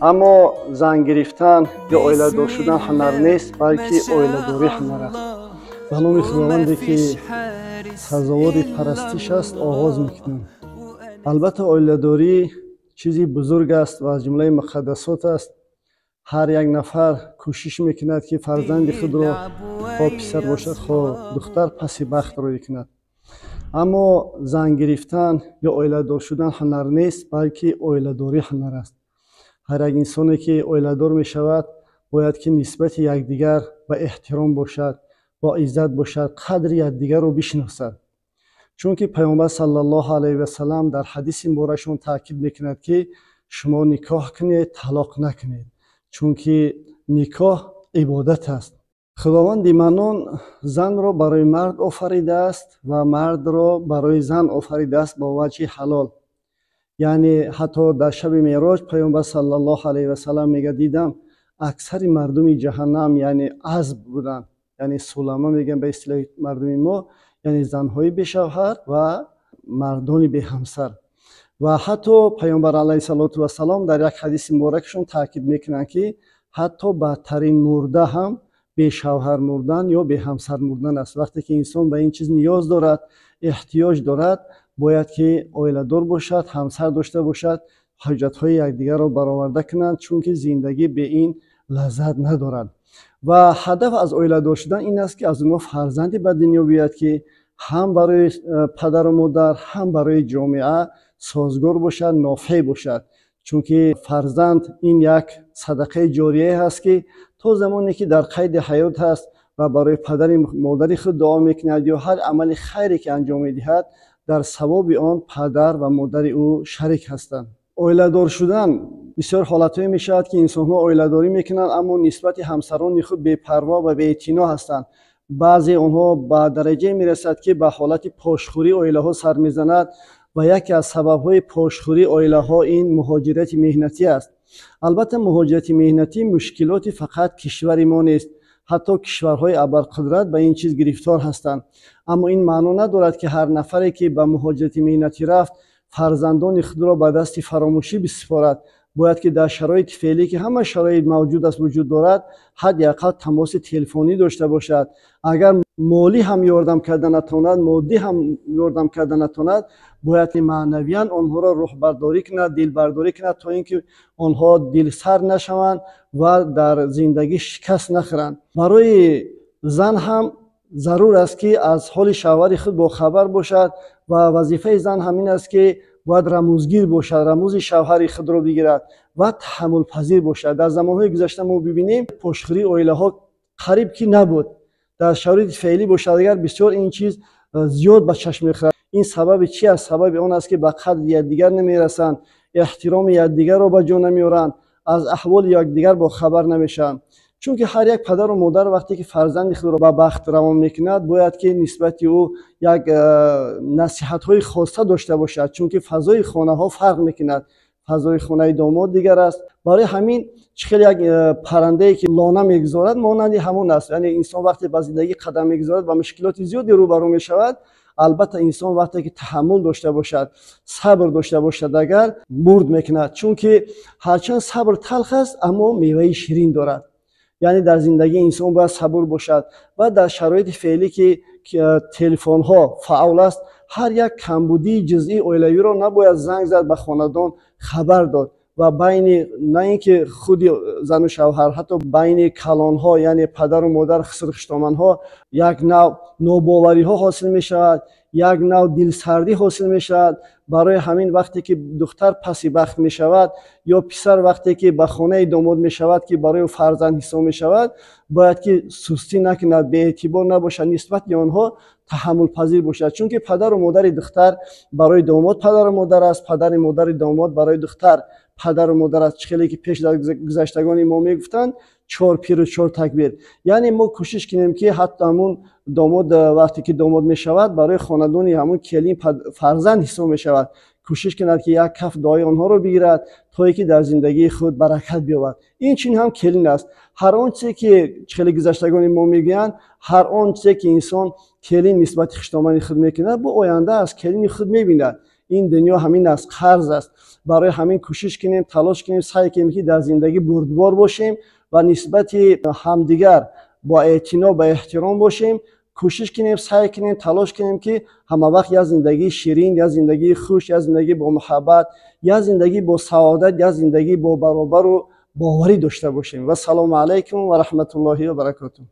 اما زن گرفتن یا اویله‌دار شدن هنر نیست، بلکه اویله‌داری هنر است. به نام خداوندی که سزاوار پرستش است آغاز میکنم. البته اویله‌داری چیزی بزرگ است و از جمله مقدسات است. هر یک نفر کوشش میکند که فرزند خود را خواه پسر باشد خواه دختر پس بخت روی کند. اما زن گرفتن یا اویله‌دار شدن هنر نیست، بلکه اویله‌داری هنر است. هر یک انسانی که اویله‌دار می شود باید که نسبت یکدیگر با احترام باشد، با عزت باشد، قدر یکدیگر رو بشناسد. چون که پیامبر صلی الله علیه و سلم در حدیث مبارکشون تاکید میکند که شما نکاح کنید، طلاق نکنید، چون که نکاح عبادت است. خداوند منان زن را برای مرد آفریده است و مرد را برای زن آفریده است با وجه حلال. یعنی حتی در شب معراج پیامبر صلی الله علیه و سلم میگه دیدم اکثر مردم جهنم یعنی عزب بودن، یعنی سلما میگن به اصطلاح مردم ما، یعنی زنهای بی شوهر و مردان بی همسر. و حتی پیامبر علیه و سلام در یک حدیث مبارکشون تاکید میکنن که حتی بدترین مرده هم بی شوهر مردن یا بی همسر مردن است. وقتی که انسان به این چیز نیاز دارد، احتیاج دارد، باید که اویله‌دار باشد، همسر داشته باشد، حاجت‌های یکدیگر را برآورده کنند، چون که زندگی به این لذت ندارد. و هدف از اویله‌دار شدن این است که از اونها فرزندی به دنیا بیاید که هم برای پدر و مادر هم برای جامعه سازگار باشد، نافع باشد. چون که فرزند این یک صدقه جاریه هست که تا زمانی که در قید حیات هست و برای پدر مادر خود دعا میکند یا هر عمل خیری که انجام میدهد در ثواب آن پدر و مادر او شریک هستند. اویله‌دار شدن بسیار حالتهایی می شود که انسان ها اویله‌داری میکنند اما نسبت همسران خود بی‌پروا و بی‌اعتنا هستند. بعضی آنها به درجه میرسد که به حالت پاشخوری اویله ها سر میزند و یکی از سبب‌های پاشخوری اویله ها این مهاجرت مهنتی است. البته مهاجرت مهنتی مشکلاتی فقط کشور ما نیست، حتی کشورهای ابرقدرت به این چیز گرفتار هستند. اما این معنی ندارد که هر نفری که به مهاجرت مهنتی رفت فرزندان خود را به دست فراموشی بسپارد. باید که در شرایط فعلی که همه شرایط موجود است وجود دارد، حداقل تماس تلفنی داشته باشد. اگر مالی هم یاردم کردن نتواند، مادی هم یاردم کردن نتواند، باید معنویاً آنها را روح برداری کند، دل برداری کند تا اینکه آنها دل سر نشوند و در زندگی شکست نخورند. برای زن هم ضرور است که از حال شوهر خود با خبر باشد و وظیفه زن همین است که باید رموزگیر باشد، رموز شوهر خود را بگیرد و تحمل پذیر باشد. در زمانهای گذشته ما ببینیم پاشخوری اویله ها قریب که نبود. در شرایط فعلی باشد اگر بسیار این چیز زیاد به چشم میخورد. این سبب چی است؟ سبب آن است که به قدر یکدیگر نمیرسند، احترام یکدیگر را به جا نمیارند، از احوال یکدیگر با خبر نمیشن. چون که هر یک پدر و مادر وقتی که فرزند خود را به بخت روان میکند باید که نسبت او یک نصیحت های خاصه داشته باشد، چون که فضای خانه ها فرق میکند. فضای خانه داماد دیگر است. برای همین چخیل یک پرنده ای که لانه میگذارد مانند همون است. یعنی انسان وقتی به زندگی قدم میگذارد و مشکلات زیادی روبرو میشود، البته انسان وقتی که تحمل داشته باشد، صبر داشته باشد، اگر برد میکند. چون که هرچند صبر تلخ است اما میوه شیرین دارد. یعنی در زندگی انسان باید صبور باشد و در شرایط فعلی که تلفن ها فعال است، هر یک کمبودی جزئی اویله‌ای را نباید زنگ زد به خاندان خبر داد و بین نه اینکه خود زن و شوهر، حتی بین کلان ها یعنی پدر و مادر خسرخشتامن ها یک نوع ناباوری ها حاصل می شود، یک نوع دلسردی حاصل می شود. برای همین وقتی که دختر پسی بخت می شود یا پسر وقتی که به خانه داماد می شود که برای فرزند حساب می شود، باید که سستی نکند، به اعتبار نباشد، نسبت به آنها تحمل پذیر باشد. چون که پدر و مادر دختر برای داماد پدر و مادر است، پدر و مادر داماد برای دختر پدر و مادر است. چخیلی که پیش در گذشتگان ما میگفتند 4 پیر و 4 تکبیر. یعنی ما کوشش کنیم که حتی همون داماد وقتی که داماد می شود برای خاندانی همون کلیم فرزند حساب می شود، کوشش کند که یک کف دعای آنها رو بگیرد تا اینکه در زندگی خود برکت بیاورد. این چین هم کلین است. هر آنچه که خیلی گذشتگان ما میگویند، هر آنچه که انسان کلین نسبت خشتامن خود میکند با آینده از کلین خود میبیند. این دنیا همین از قرض است. برای همین کوشش کنیم، تلاش کنیم، سعی کنیم که در زندگی بردبار باشیم و نسبت همدیگر با اعتنا و احترام باشیم. کوشش کنیم، سعی کنیم، تلاش کنیم که همه وقت یا زندگی شیرین، یا زندگی خوش، یا زندگی با محبت، یا زندگی با سعادت، یا زندگی با برابر و باوری داشته باشیم. و سلام علیکم و رحمت الله و برکاته.